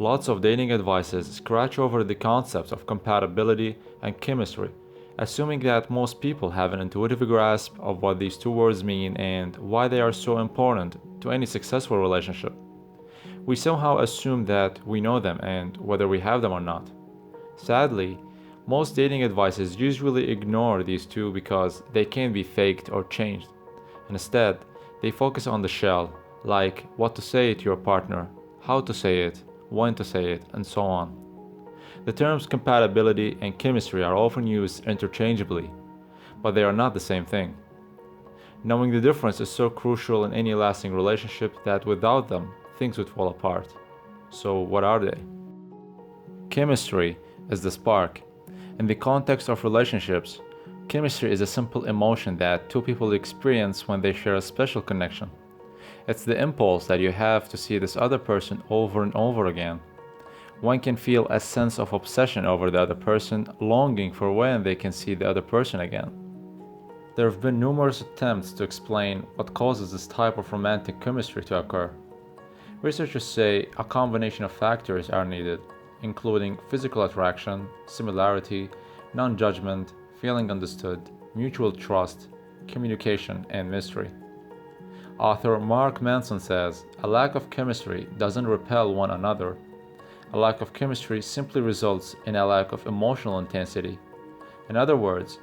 Lots of dating advices scratch over the concepts of compatibility and chemistry, assuming that most people have an intuitive grasp of what these two words mean and why they are so important to any successful relationship. We somehow assume that we know them and whether we have them or not. Sadly, most dating advices usually ignore these two because they can be faked or changed. Instead, they focus on the shell, like what to say to your partner, how to say it, when to say it, and so on. The terms compatibility and chemistry are often used interchangeably, but they are not the same thing. Knowing the difference is so crucial in any lasting relationship that without them, things would fall apart. So, what are they? Chemistry is the spark. In the context of relationships, chemistry is a simple emotion that two people experience when they share a special connection. It's the impulse that you have to see this other person over and over again. One can feel a sense of obsession over the other person, longing for when they can see the other person again. There have been numerous attempts to explain what causes this type of romantic chemistry to occur. Researchers say a combination of factors are needed, including physical attraction, similarity, non-judgment, feeling understood, mutual trust, communication, and mystery. Author Mark Manson says, "A lack of chemistry doesn't repel one another. A lack of chemistry simply results in a lack of emotional intensity. In other words,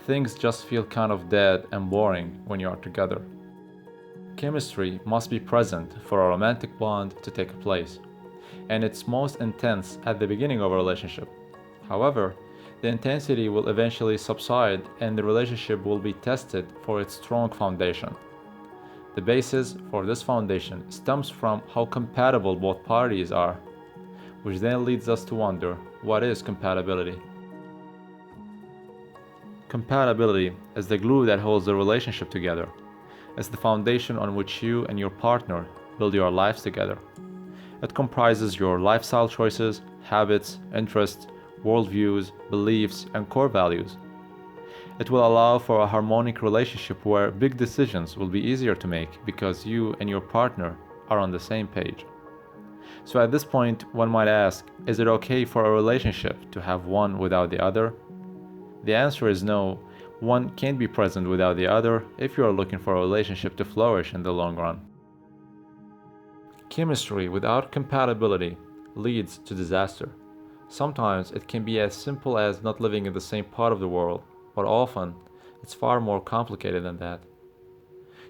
things just feel kind of dead and boring when you are together." Chemistry must be present for a romantic bond to take place, and it's most intense at the beginning of a relationship. However, the intensity will eventually subside and the relationship will be tested for its strong foundation. The basis for this foundation stems from how compatible both parties are, which then leads us to wonder, what is compatibility? Compatibility is the glue that holds the relationship together. It's the foundation on which you and your partner build your lives together. It comprises your lifestyle choices, habits, interests, worldviews, beliefs, and core values. It will allow for a harmonic relationship where big decisions will be easier to make because you and your partner are on the same page. So at this point, one might ask, is it okay for a relationship to have one without the other? The answer is no. One can't be present without the other if you are looking for a relationship to flourish in the long run. Chemistry without compatibility leads to disaster. Sometimes it can be as simple as not living in the same part of the world, but often it's far more complicated than that.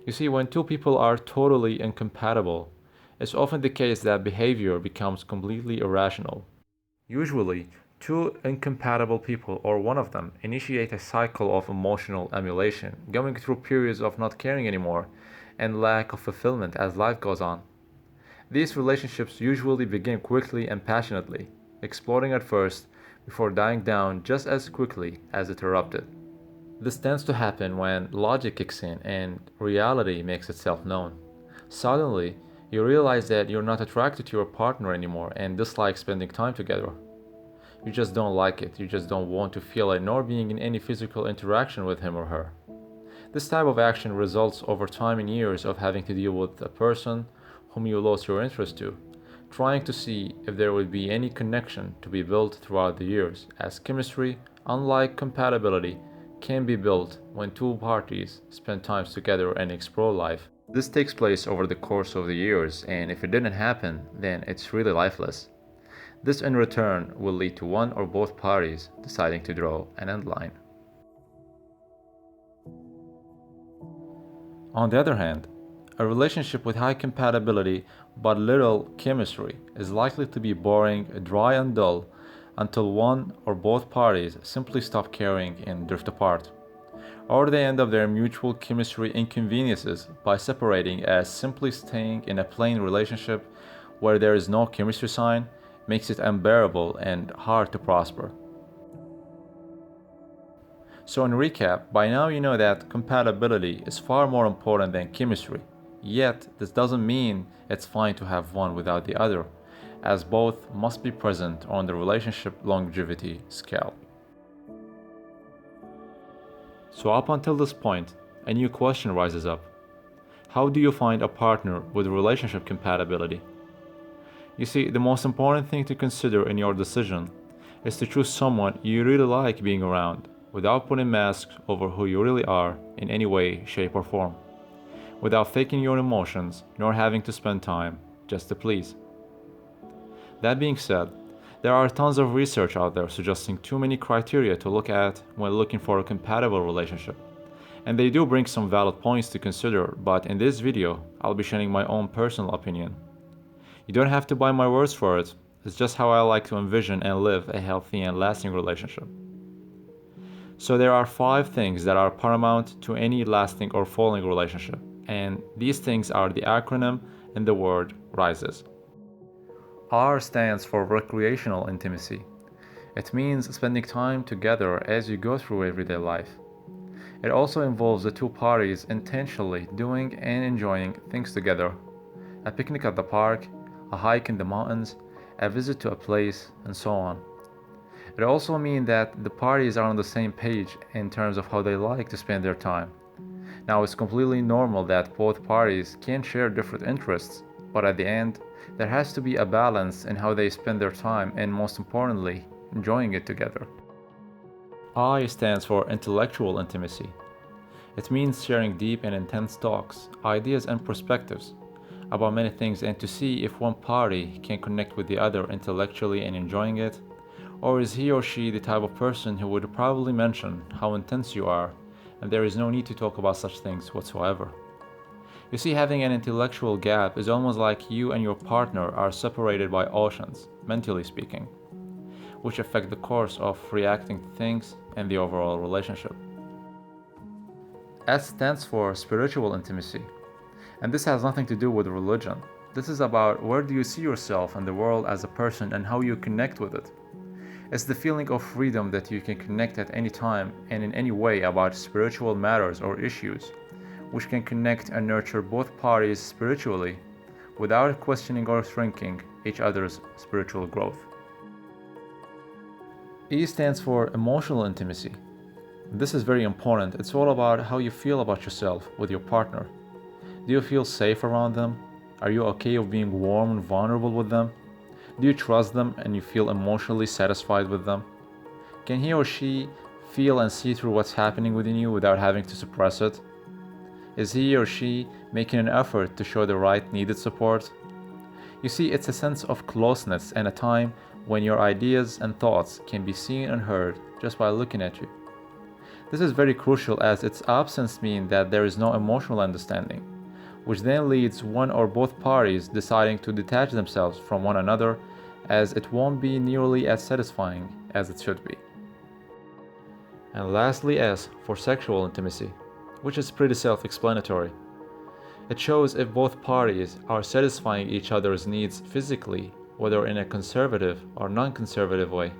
You see, when two people are totally incompatible, it's often the case that behavior becomes completely irrational. Usually, two incompatible people or one of them initiate a cycle of emotional emulation, going through periods of not caring anymore and lack of fulfillment as life goes on. These relationships usually begin quickly and passionately, exploding at first before dying down just as quickly as it erupted. This tends to happen when logic kicks in and reality makes itself known. Suddenly, you realize that you're not attracted to your partner anymore and dislike spending time together. You just don't like it, you just don't want to feel it nor being in any physical interaction with him or her. This type of action results over time in years of having to deal with a person whom you lost your interest to, trying to see if there would be any connection to be built throughout the years, as chemistry, unlike compatibility, can be built when two parties spend time together and explore life. This takes place over the course of the years, and if it didn't happen, then it's really lifeless. This in return will lead to one or both parties deciding to draw an end line. On the other hand, a relationship with high compatibility but little chemistry is likely to be boring, dry, and dull until one or both parties simply stop caring and drift apart. Or they end up their mutual chemistry inconveniences by separating, as simply staying in a plain relationship where there is no chemistry sign makes it unbearable and hard to prosper. So in recap, by now you know that compatibility is far more important than chemistry. Yet, this doesn't mean it's fine to have one without the other, as both must be present on the relationship longevity scale. So up until this point, a new question rises up. How do you find a partner with relationship compatibility? You see, the most important thing to consider in your decision is to choose someone you really like being around, without putting masks over who you really are in any way, shape, or form, without faking your emotions, nor having to spend time just to please. That being said, there are tons of research out there suggesting too many criteria to look at when looking for a compatible relationship. And they do bring some valid points to consider, but in this video, I'll be sharing my own personal opinion. You don't have to buy my words for it, it's just how I like to envision and live a healthy and lasting relationship. So there are 5 things that are paramount to any lasting or falling relationship, and these things are the acronym in the word RISES. R stands for recreational intimacy. It means spending time together as you go through everyday life. It also involves the two parties intentionally doing and enjoying things together. A picnic at the park, a hike in the mountains, a visit to a place, and so on. It also means that the parties are on the same page in terms of how they like to spend their time. Now, it's completely normal that both parties can share different interests, but at the end, there has to be a balance in how they spend their time and, most importantly, enjoying it together. I stands for intellectual intimacy. It means sharing deep and intense talks, ideas, and perspectives about many things, and to see if one party can connect with the other intellectually and enjoying it, or is he or she the type of person who would probably mention how intense you are, and there is no need to talk about such things whatsoever. You see, having an intellectual gap is almost like you and your partner are separated by oceans, mentally speaking, which affect the course of reacting to things and the overall relationship. S stands for spiritual intimacy, and this has nothing to do with religion. This is about where do you see yourself in the world as a person and how you connect with it. It's the feeling of freedom that you can connect at any time and in any way about spiritual matters or issues, which can connect and nurture both parties spiritually without questioning or shrinking each other's spiritual growth. E stands for emotional intimacy. This is very important. It's all about how you feel about yourself with your partner. Do you feel safe around them? Are you okay with being warm and vulnerable with them? Do you trust them and you feel emotionally satisfied with them? Can he or she feel and see through what's happening within you without having to suppress it? Is he or she making an effort to show the right needed support? You see, it's a sense of closeness and a time when your ideas and thoughts can be seen and heard just by looking at you. This is very crucial as its absence means that there is no emotional understanding, which then leads one or both parties deciding to detach themselves from one another, as it won't be nearly as satisfying as it should be. And lastly, S for sexual intimacy, which is pretty self-explanatory. It shows if both parties are satisfying each other's needs physically, whether in a conservative or non-conservative way.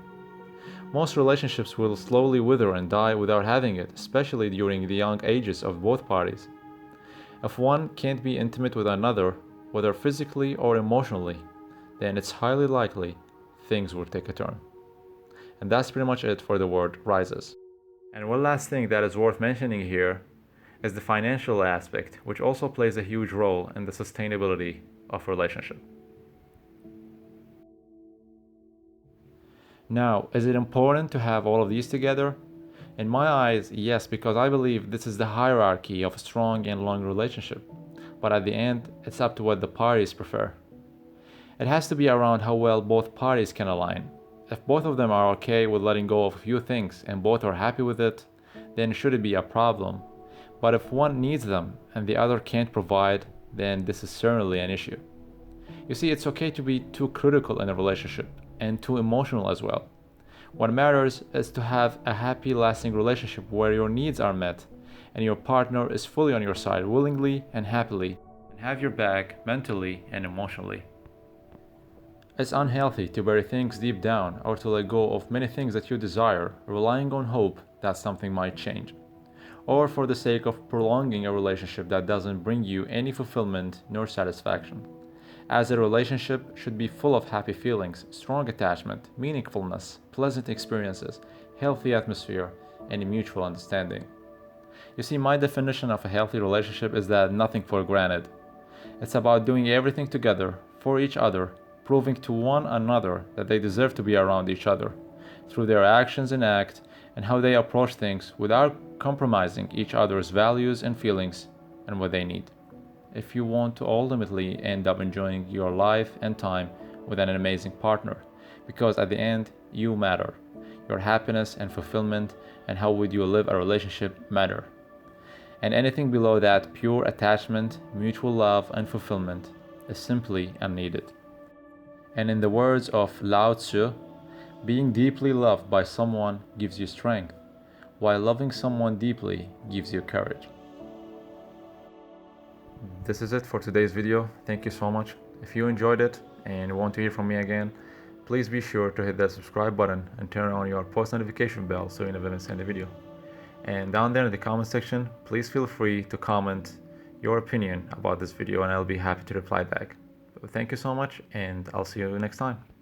Most relationships will slowly wither and die without having it, especially during the young ages of both parties. If one can't be intimate with another, whether physically or emotionally, then it's highly likely things will take a turn. And that's pretty much it for the word rises. And one last thing that is worth mentioning here is the financial aspect, which also plays a huge role in the sustainability of a relationship. Now, is it important to have all of these together? In my eyes, yes, because I believe this is the hierarchy of a strong and long relationship. But at the end, it's up to what the parties prefer. It has to be around how well both parties can align. If both of them are okay with letting go of a few things and both are happy with it, then it shouldn't be a problem. But if one needs them and the other can't provide, then this is certainly an issue. You see, it's okay to be too critical in a relationship and too emotional as well. What matters is to have a happy, lasting relationship where your needs are met and your partner is fully on your side willingly and happily and have your back mentally and emotionally. It's unhealthy to bury things deep down or to let go of many things that you desire, relying on hope that something might change, or for the sake of prolonging a relationship that doesn't bring you any fulfillment nor satisfaction. As a relationship should be full of happy feelings, strong attachment, meaningfulness, pleasant experiences, healthy atmosphere, and mutual understanding. You see, my definition of a healthy relationship is that nothing for granted. It's about doing everything together, for each other, proving to one another that they deserve to be around each other through their actions and act and how they approach things without compromising each other's values and feelings and what they need. If you want to ultimately end up enjoying your life and time with an amazing partner, because at the end, you matter. Your happiness and fulfillment and how would you live a relationship matter. And anything below that pure attachment, mutual love, and fulfillment is simply unneeded. And in the words of Lao Tzu, being deeply loved by someone gives you strength, while loving someone deeply gives you courage. This is it for today's video. Thank you so much. If you enjoyed it and want to hear from me again, please be sure to hit that subscribe button and turn on your post notification bell so you never miss any video. And down there in the comment section, please feel free to comment your opinion about this video and I'll be happy to reply back. So thank you so much and I'll see you next time.